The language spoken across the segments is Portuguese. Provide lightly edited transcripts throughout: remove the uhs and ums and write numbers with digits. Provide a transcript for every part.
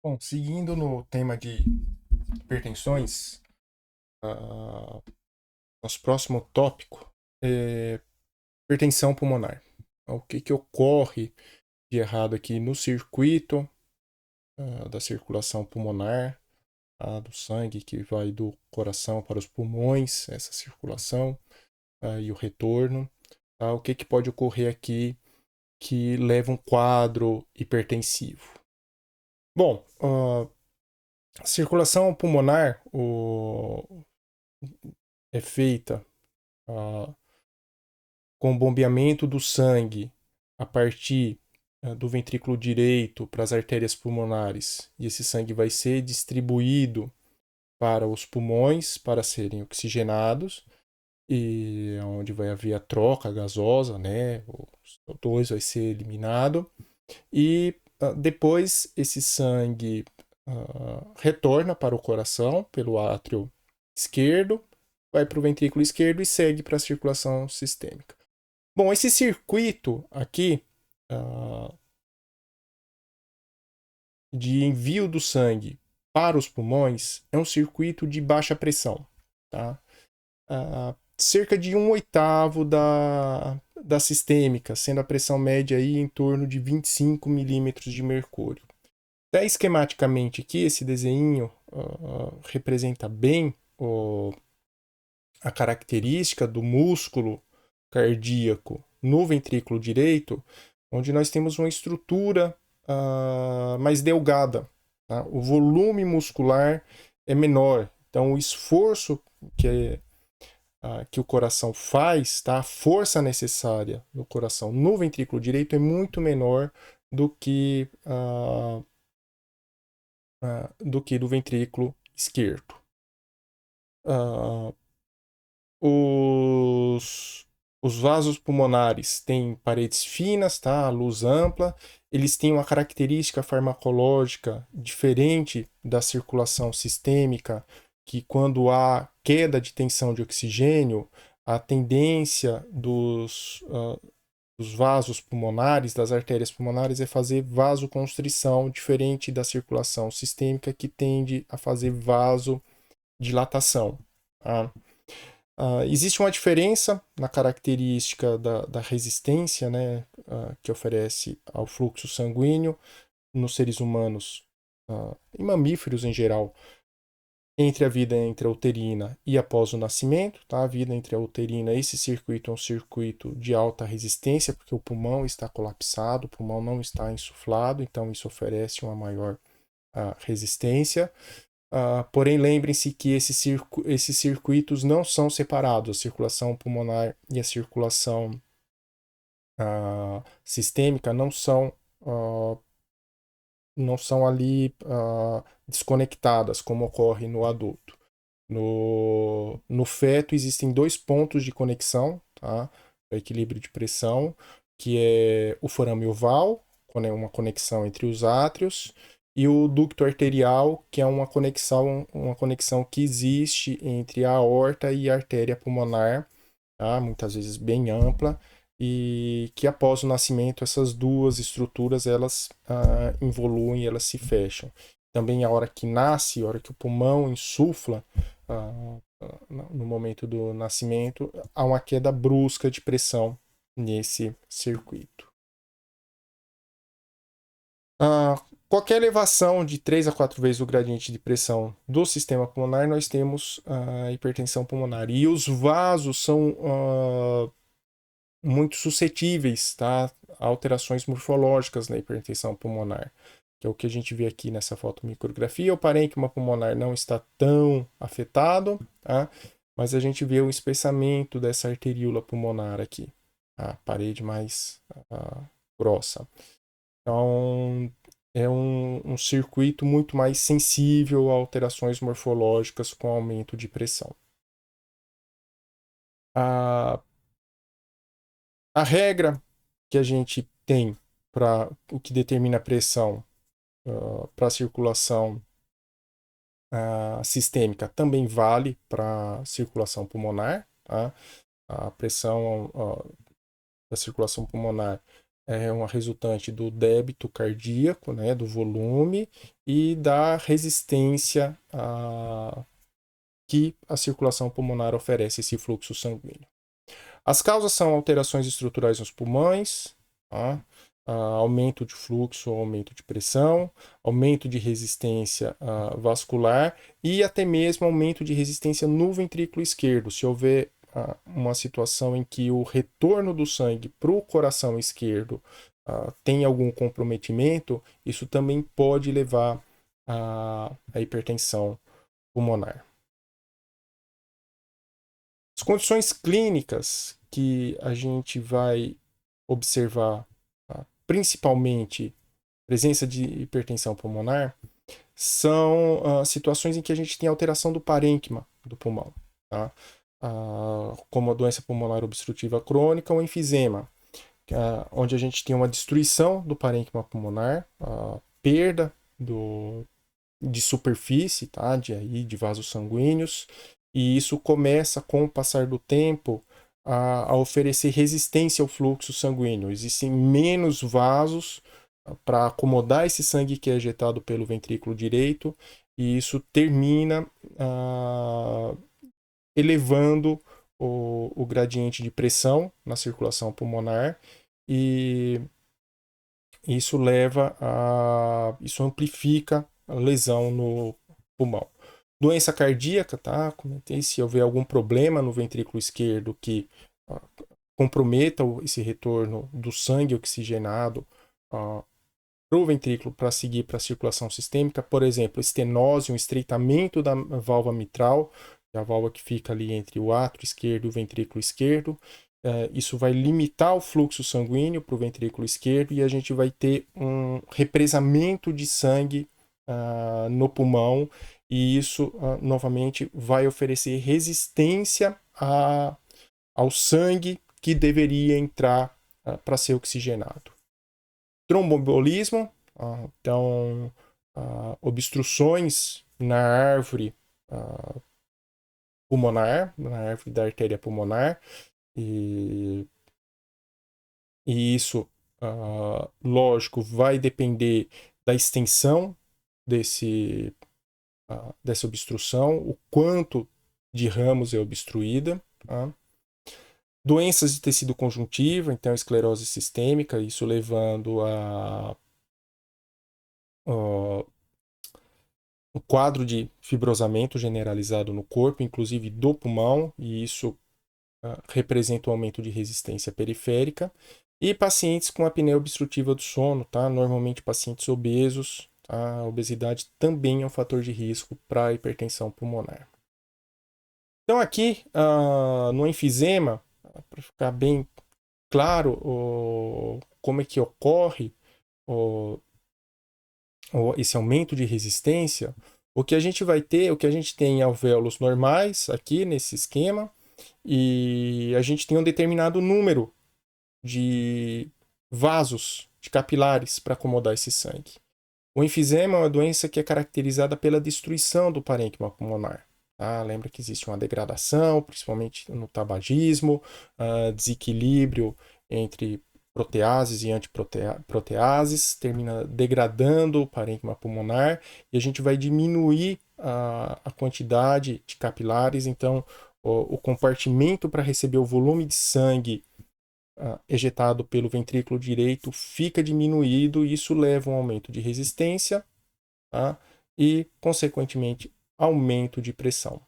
Bom, seguindo no tema de hipertensões, ah, nosso próximo tópico é hipertensão pulmonar. O que ocorre de errado aqui no circuito da circulação pulmonar, do sangue que vai do coração para os pulmões, essa circulação e o retorno. O que pode ocorrer aqui que leva um quadro hipertensivo? Bom, a circulação pulmonar é feita com o bombeamento do sangue a partir do ventrículo direito para as artérias pulmonares. E esse sangue vai ser distribuído para os pulmões para serem oxigenados, e onde vai haver a troca gasosa, né? O CO2 vai ser eliminado. E depois esse sangue retorna para o coração pelo átrio esquerdo, vai para o ventrículo esquerdo e segue para a circulação sistêmica. Bom, esse circuito aqui de envio do sangue para os pulmões é um circuito de baixa pressão, tá? Cerca de 1/8 da sistêmica, sendo a pressão média aí em torno de 25 milímetros de mercúrio. Até esquematicamente aqui, esse desenho representa bem a característica do músculo cardíaco no ventrículo direito, onde nós temos uma estrutura mais delgada. Tá? O volume muscular é menor, então o esforço que o coração faz, tá? A força necessária do coração no ventrículo direito é muito menor do que do ventrículo esquerdo. Os vasos pulmonares têm paredes finas, tá? Luz ampla. Eles têm uma característica farmacológica diferente da circulação sistêmica, que quando há queda de tensão de oxigênio, a tendência dos vasos pulmonares, das artérias pulmonares, é fazer vasoconstrição, diferente da circulação sistêmica, que tende a fazer vasodilatação. Tá? Existe uma diferença na característica da resistência, né, que oferece ao fluxo sanguíneo nos seres humanos e mamíferos em geral, entre a vida intrauterina e após o nascimento. Tá? A vida intrauterina, esse circuito é um circuito de alta resistência, porque o pulmão está colapsado, o pulmão não está insuflado, então isso oferece uma maior resistência. Porém, lembrem-se que esses circuitos não são separados, a circulação pulmonar e a circulação sistêmica não são ali desconectadas, como ocorre no adulto. No feto existem 2 pontos de conexão, tá? Para equilíbrio de pressão, que é o forame oval, uma conexão entre os átrios, e o ducto arterial, que é uma conexão que existe entre a aorta e a artéria pulmonar, tá? Muitas vezes bem ampla, e que após o nascimento essas duas estruturas elas involuem, elas se fecham. Também a hora que nasce, a hora que o pulmão insufla, no momento do nascimento, há uma queda brusca de pressão nesse circuito. Qualquer elevação de 3 a 4 vezes o gradiente de pressão do sistema pulmonar, nós temos hipertensão pulmonar. E os vasos são muito suscetíveis, tá, a alterações morfológicas na hipertensão pulmonar, que é o que a gente vê aqui nessa fotomicrografia. O parênquima pulmonar não está tão afetado, tá? Mas a gente vê o espessamento dessa arteríola pulmonar aqui, a parede mais grossa. Então, é um circuito muito mais sensível a alterações morfológicas com aumento de pressão. A regra que a gente tem para o que determina a pressão para a circulação sistêmica também vale para a circulação pulmonar. Tá? A pressão da circulação pulmonar é uma resultante do débito cardíaco, né, do volume e da resistência que a circulação pulmonar oferece esse fluxo sanguíneo. As causas são alterações estruturais nos pulmões, tá? Aumento de fluxo, aumento de pressão, aumento de resistência vascular e até mesmo aumento de resistência no ventrículo esquerdo. Se houver uma situação em que o retorno do sangue para o coração esquerdo tem algum comprometimento, isso também pode levar à hipertensão pulmonar. As condições clínicas que a gente vai observar, principalmente presença de hipertensão pulmonar, são situações em que a gente tem alteração do parênquima do pulmão, tá? Como a doença pulmonar obstrutiva crônica ou enfisema, onde a gente tem uma destruição do parênquima pulmonar, perda de superfície, tá? de vasos sanguíneos, e isso começa, com o passar do tempo, a oferecer resistência ao fluxo sanguíneo. Existem menos vasos para acomodar esse sangue que é ejetado pelo ventrículo direito, e isso termina elevando o gradiente de pressão na circulação pulmonar, e isso isso amplifica a lesão no pulmão. Doença cardíaca, tá? Comentei, se houver algum problema no ventrículo esquerdo que comprometa esse retorno do sangue oxigenado para o ventrículo para seguir para a circulação sistêmica, por exemplo, estenose, um estreitamento da válvula mitral, que é a válvula que fica ali entre o átrio esquerdo e o ventrículo esquerdo. Isso vai limitar o fluxo sanguíneo para o ventrículo esquerdo e a gente vai ter um represamento de sangue no pulmão, e isso novamente vai oferecer resistência ao sangue que deveria entrar para ser oxigenado. Tromboembolismo, então obstruções na árvore pulmonar, na árvore da artéria pulmonar, e isso, lógico, vai depender da extensão dessa obstrução, o quanto de ramos é obstruída. Tá? Doenças de tecido conjuntivo, então esclerose sistêmica, isso levando a um quadro de fibrosamento generalizado no corpo, inclusive do pulmão, e isso representa um aumento de resistência periférica. E pacientes com apneia obstrutiva do sono, tá? Normalmente pacientes obesos, tá? A obesidade também é um fator de risco para a hipertensão pulmonar. Então aqui, no enfisema, para ficar bem claro como é que ocorre esse aumento de resistência, o que a gente vai ter, o que a gente tem em alvéolos normais aqui nesse esquema, e a gente tem um determinado número de vasos, de capilares para acomodar esse sangue. O enfisema é uma doença que é caracterizada pela destruição do parênquima pulmonar. Tá? Lembra que existe uma degradação, principalmente no tabagismo, desequilíbrio entre proteases e antiproteases, termina degradando o parênquima pulmonar e a gente vai diminuir a quantidade de capilares, então o compartimento para receber o volume de sangue ejetado pelo ventrículo direito fica diminuído e isso leva a um aumento de resistência, tá? E, consequentemente, aumento de pressão.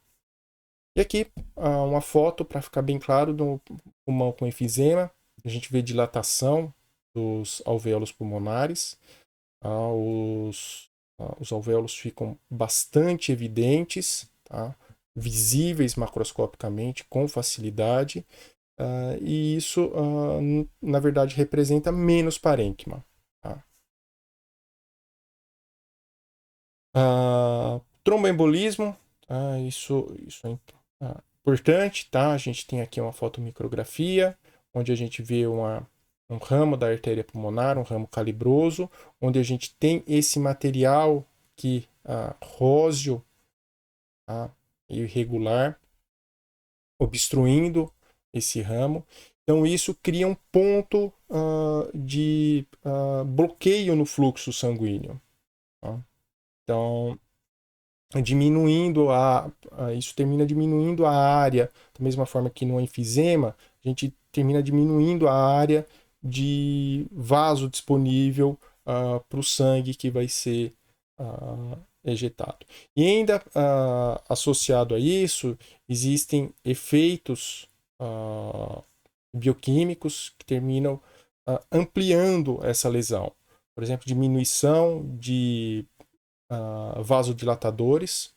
E aqui uma foto para ficar bem claro do pulmão com enfisema. A gente vê dilatação dos alvéolos pulmonares. Os alvéolos ficam bastante evidentes, tá? Visíveis macroscopicamente com facilidade. E isso, na verdade, representa menos parênquima. Tá? Tromboembolismo, isso é importante, tá? A gente tem aqui uma fotomicrografia, onde a gente vê um ramo da artéria pulmonar, um ramo calibroso, onde a gente tem esse material aqui, róseo, tá? Irregular, obstruindo esse ramo. Então, isso cria um ponto de bloqueio no fluxo sanguíneo. Tá? Então, isso termina diminuindo a área, da mesma forma que no enfisema, a gente termina diminuindo a área de vaso disponível para o sangue que vai ser ejetado. E ainda associado a isso, existem efeitos bioquímicos que terminam ampliando essa lesão. Por exemplo, diminuição de vasodilatadores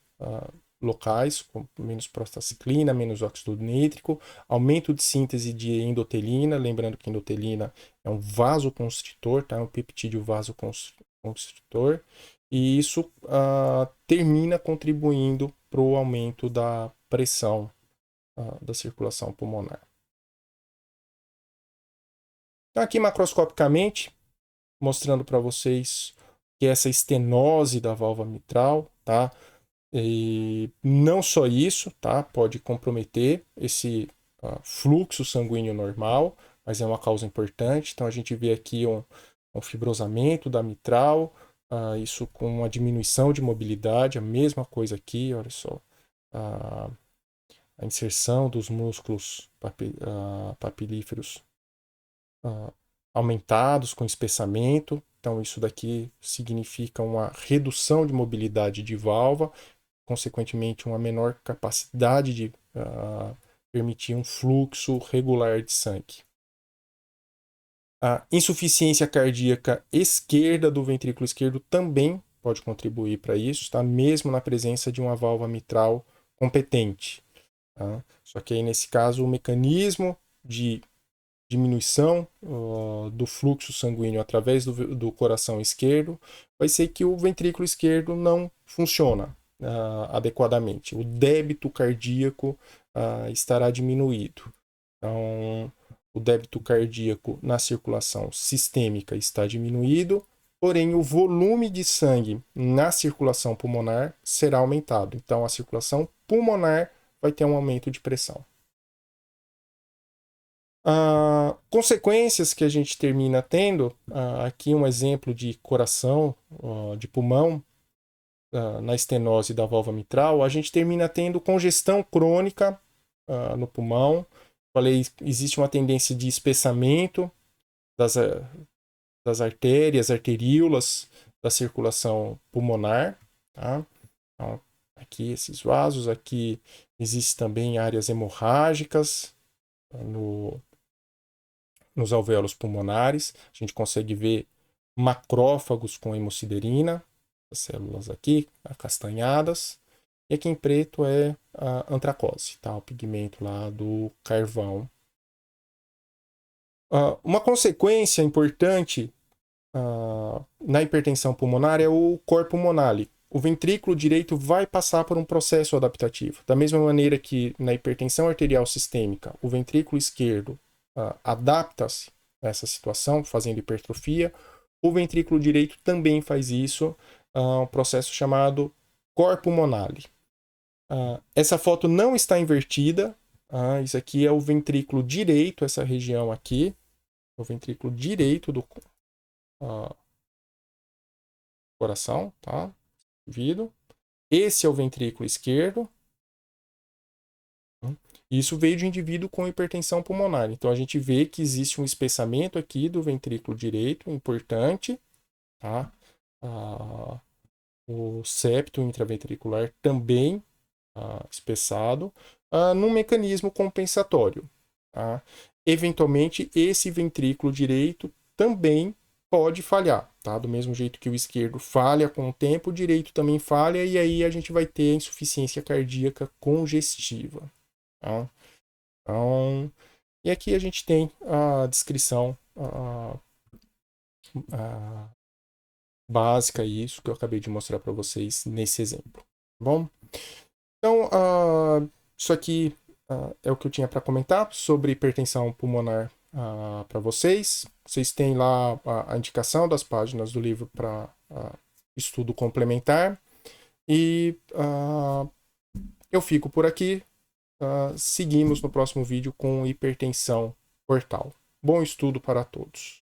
locais, com menos prostaciclina, menos óxido nítrico, aumento de síntese de endotelina, lembrando que endotelina é um vasoconstritor, tá? É um peptídeo vasoconstritor, e isso termina contribuindo para o aumento da pressão da circulação pulmonar. Então, aqui macroscopicamente, mostrando para vocês que essa estenose da válvula mitral, tá? E não só isso, tá? Pode comprometer esse fluxo sanguíneo normal, mas é uma causa importante. Então a gente vê aqui um fibrosamento da mitral, isso com uma diminuição de mobilidade, a mesma coisa aqui, olha só. A inserção dos músculos papilíferos aumentados com espessamento. Então isso daqui significa uma redução de mobilidade de válvula, consequentemente uma menor capacidade de permitir um fluxo regular de sangue. A insuficiência cardíaca esquerda do ventrículo esquerdo também pode contribuir para isso, tá? Mesmo na presença de uma válvula mitral competente. Tá? Só que aí, nesse caso, o mecanismo de diminuição do fluxo sanguíneo através do coração esquerdo vai ser que o ventrículo esquerdo não funciona adequadamente. O débito cardíaco estará diminuído. Então, o débito cardíaco na circulação sistêmica está diminuído, porém o volume de sangue na circulação pulmonar será aumentado. Então, a circulação pulmonar vai ter um aumento de pressão. Consequências que a gente termina tendo, aqui um exemplo de coração, de pulmão, na estenose da válvula mitral, a gente termina tendo congestão crônica no pulmão. Falei, existe uma tendência de espessamento das artérias, arteríolas da circulação pulmonar. Tá? Então, aqui esses vasos, aqui existem também áreas hemorrágicas nos alvéolos pulmonares. A gente consegue ver macrófagos com hemosiderina, as células aqui acastanhadas. E aqui em preto é a antracose, tá? O pigmento lá do carvão. Uma consequência importante na hipertensão pulmonar é o cor pulmonale. O ventrículo direito vai passar por um processo adaptativo. Da mesma maneira que na hipertensão arterial sistêmica, o ventrículo esquerdo adapta-se a essa situação, fazendo hipertrofia, o ventrículo direito também faz isso, um processo chamado cor pulmonale. Essa foto não está invertida, isso aqui é o ventrículo direito, essa região aqui, o ventrículo direito do coração, tá? Vido. Esse é o ventrículo esquerdo. Isso veio de indivíduo com hipertensão pulmonar. Então a gente vê que existe um espessamento aqui do ventrículo direito, importante, tá? O septo intraventricular também espessado, num mecanismo compensatório. Tá? Eventualmente, esse ventrículo direito também pode falhar. Tá? Do mesmo jeito que o esquerdo falha com o tempo, o direito também falha, e aí a gente vai ter a insuficiência cardíaca congestiva. Tá? Então, e aqui a gente tem a descrição básica, isso que eu acabei de mostrar para vocês nesse exemplo. Tá bom? Então, isso aqui é o que eu tinha para comentar sobre hipertensão pulmonar para vocês. Vocês têm lá a indicação das páginas do livro para estudo complementar. E eu fico por aqui. Seguimos no próximo vídeo com hipertensão portal. Bom estudo para todos.